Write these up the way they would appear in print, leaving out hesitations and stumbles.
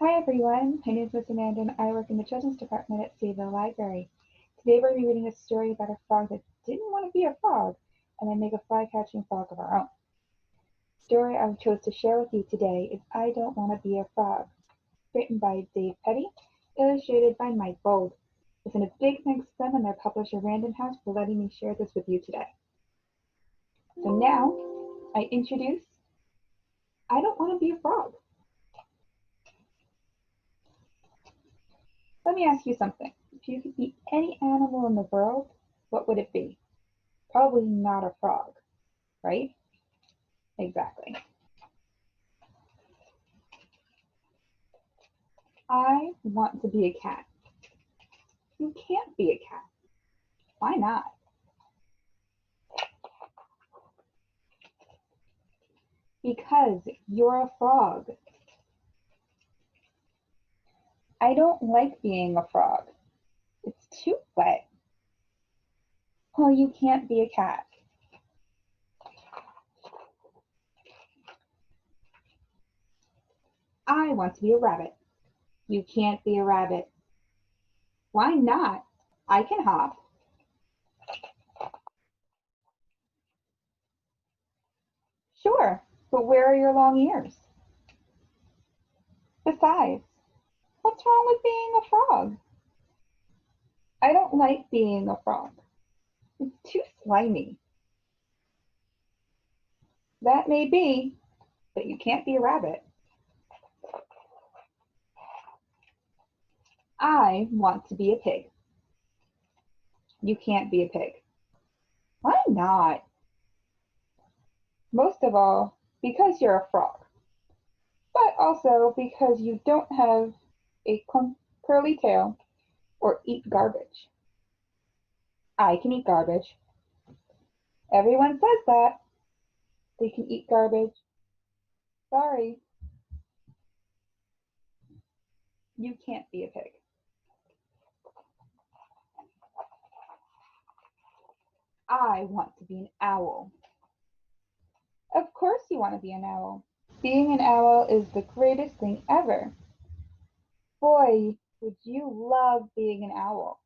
Hi everyone, my name is Miss Amanda and I work in the Children's Department at Sayville Library. Today we're going to be reading a story about a frog that didn't want to be a frog and then make a fly-catching frog of our own. The story I chose to share with you today is I Don't Want to Be a Frog, written by Dave Petty, illustrated by Mike Bold. Listen, a big thanks to them and their publisher Random House for letting me share this with you today. So now I introduce I Don't Want to Be a Frog. Let me ask you something. If you could eat any animal in the world, what would it be? Probably not a frog, right? Exactly. I want to be a cat. You can't be a cat. Why not? Because you're a frog. I don't like being a frog. It's too wet. Well, you can't be a cat. I want to be a rabbit. You can't be a rabbit. Why not? I can hop. Sure, but where are your long ears? Besides, what's wrong with being a frog? I don't like being a frog. It's too slimy. That may be, but you can't be a rabbit. I want to be a pig. You can't be a pig. Why not? Most of all, because you're a frog, but also because you don't have a curly tail or eat garbage. I can eat garbage. Everyone says that. They can eat garbage. Sorry. You can't be a pig. I want to be an owl. Of course you want to be an owl. Being an owl is the greatest thing ever. Boy, would you love being an owl.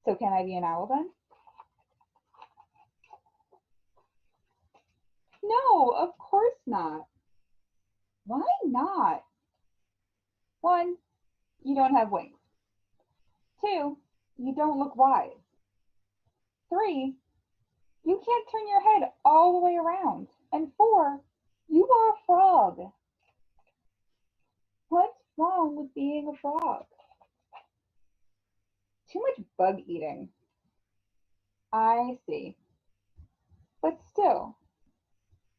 So can I be an owl then? No, of course not. Why not? One, you don't have wings. Two, you don't look wise. Three, you can't turn your head all the way around. And four, you are a frog. What's wrong with being a frog? Too much bug eating. I see. But still,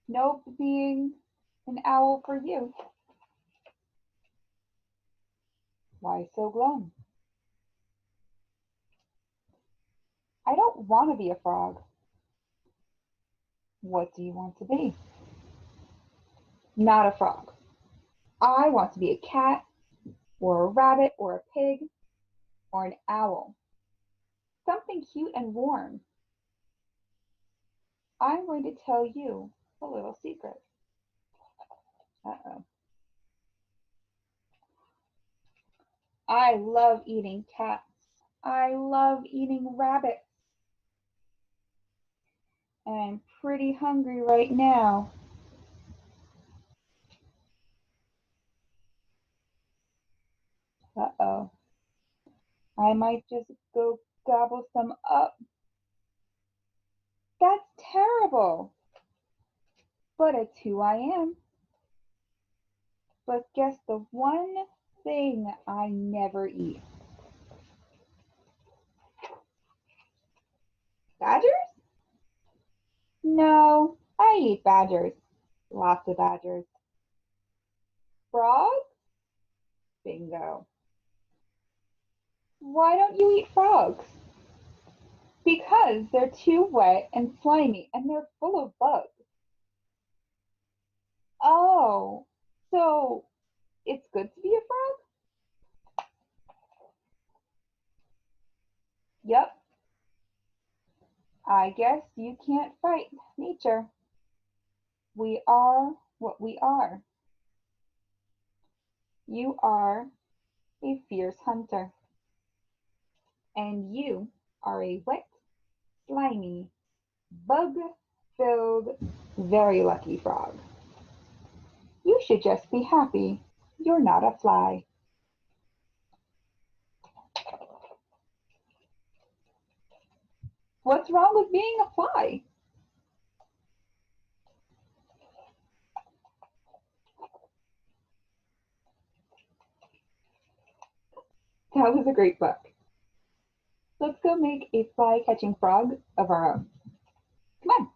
no being an owl for you. Why so glum? I don't want to be a frog. What do you want to be? Not a frog. I want to be a cat, or a rabbit, or a pig, or an owl. Something cute and warm. I'm going to tell you a little secret. Uh-oh. I love eating cats. I love eating rabbits. And I'm pretty hungry right now. Uh-oh. I might just go gobble some up. That's terrible. But it's who I am. But guess the one thing I never eat. Badgers? No, I eat badgers. Lots of badgers. Frogs? Bingo. Why don't you eat frogs? Because they're too wet and slimy and they're full of bugs. Oh, so it's good to be a frog? Yep. I guess you can't fight nature. We are what we are. You are a fierce hunter, and you are a wet, slimy, bug-filled, very lucky frog. You should just be happy you're not a fly. What's wrong with being a fly? That was a great book. Let's go make a fly-catching frog of our own. Come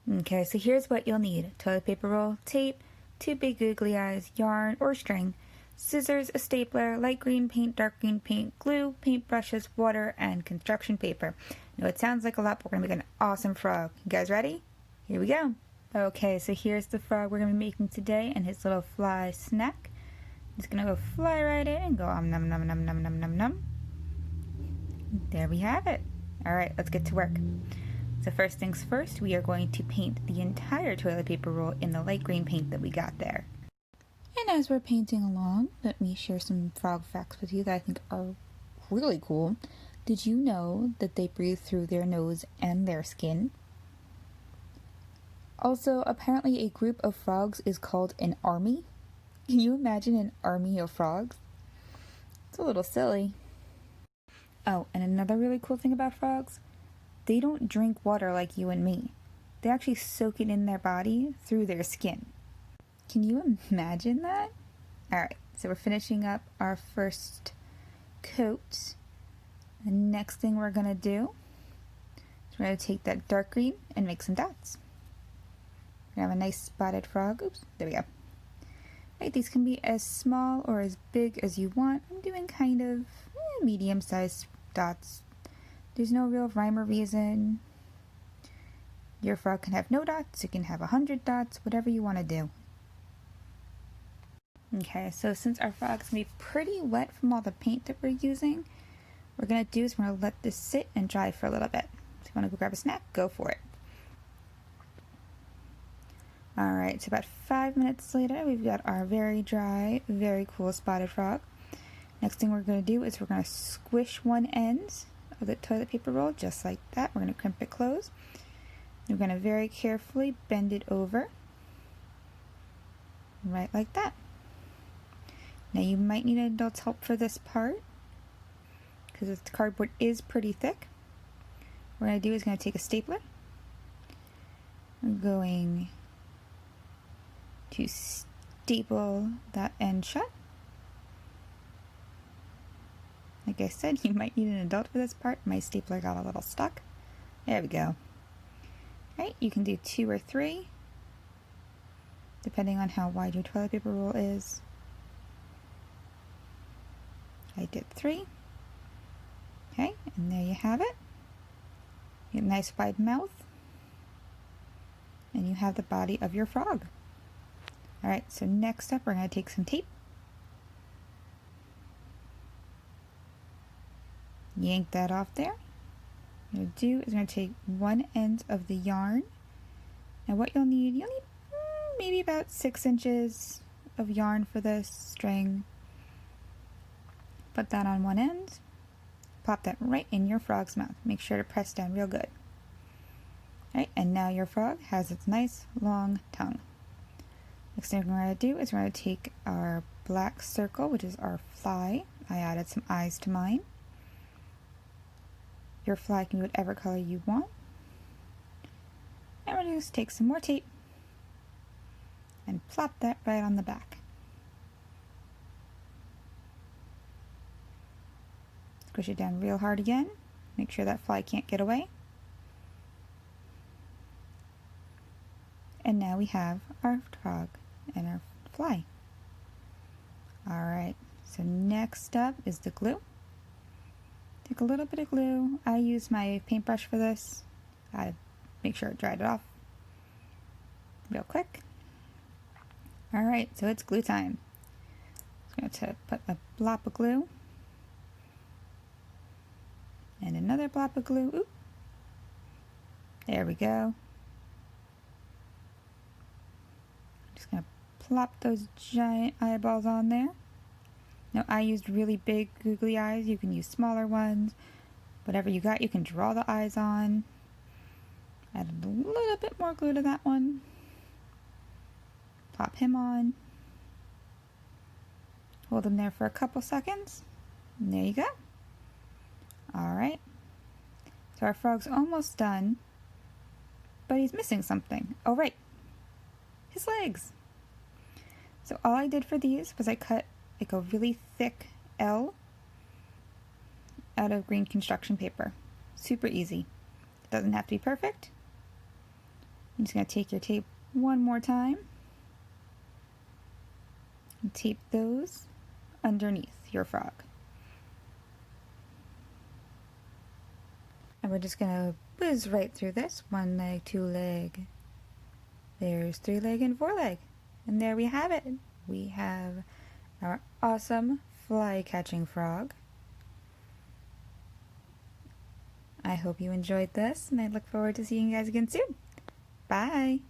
on. Okay, so here's what you'll need. Toilet paper roll, tape, two big googly eyes, yarn or string, scissors, a stapler, light green paint, dark green paint, glue, paint brushes, water, and construction paper. Now it sounds like a lot, but we're going to make an awesome frog. You guys ready? Here we go. Okay, so here's the frog we're going to be making today and his little fly snack. He's going to go fly right in and go num num num num num num num. There we have it. Alright, let's get to work. So first things first, we are going to paint the entire toilet paper roll in the light green paint that we got there. And as we're painting along, let me share some frog facts with you that I think are really cool. Did you know that they breathe through their nose and their skin? Also, apparently a group of frogs is called an army. Can you imagine an army of frogs? It's a little silly. Oh, and another really cool thing about frogs, they don't drink water like you and me. They actually soak it in their body through their skin. Can you imagine that? Alright, so we're finishing up our first coat. The next thing we're going to do is we're going to take that dark green and make some dots. We're going to have a nice spotted frog. Oops, there we go. Right, these can be as small or as big as you want. I'm doing kind of medium-sized dots. There's no real rhyme or reason. Your frog can have no dots, it can have 100 dots, whatever you want to do. Okay, so since our frog's going to be pretty wet from all the paint that we're using, what we're going to do is we're going to let this sit and dry for a little bit. So if you want to go grab a snack, go for it. Alright, so about 5 minutes later, we've got our very dry, very cool spotted frog. Next thing we're going to do is we're going to squish one end of the toilet paper roll just like that. We're going to crimp it closed. We're going to very carefully bend it over, right like that. Now you might need an adult's help for this part because the cardboard is pretty thick. What we're going to do is going to take a stapler. We're going to staple that end shut. Like I said, you might need an adult for this part. My stapler got a little stuck. There we go. Right, you can do 2 or 3, depending on how wide your toilet paper roll is. I did 3. Okay, and there you have it. You get a nice wide mouth. And you have the body of your frog. Alright, so next up we're going to take some tape. Yank that off there. What you're going to do is going to take one end of the yarn. And what you'll need maybe about 6 inches of yarn for this string. Put that on one end. Pop that right in your frog's mouth. Make sure to press down real good. Right, and now your frog has its nice long tongue. Next thing we're going to do is we're going to take our black circle, which is our fly. I added some eyes to mine. Your fly can be whatever color you want. And we're going to just take some more tape and plop that right on the back. Squish it down real hard again. Make sure that fly can't get away. And now we have our frog and our fly. Alright, so next up is the glue. Take a little bit of glue. I use my paintbrush for this. I make sure it dried it off real quick. Alright, so it's glue time. I'm going to put a blob of glue and another blob of glue. Oop. There we go. I'm just going to plop those giant eyeballs on there. Now I used really big googly eyes. You can use smaller ones. Whatever you got, you can draw the eyes on. Add a little bit more glue to that one. Plop him on. Hold him there for a couple seconds. And there you go. Alright. So our frog's almost done. But he's missing something. Oh, right. His legs. So all I did for these was I cut like a really thick L out of green construction paper. Super easy. It doesn't have to be perfect. I'm just going to take your tape one more time and tape those underneath your frog. And we're just going to whiz right through this. 1 leg, 2 leg. There's 3 leg and 4 leg. And there we have it. We have our awesome fly catching frog. I hope you enjoyed this, and I look forward to seeing you guys again soon. Bye!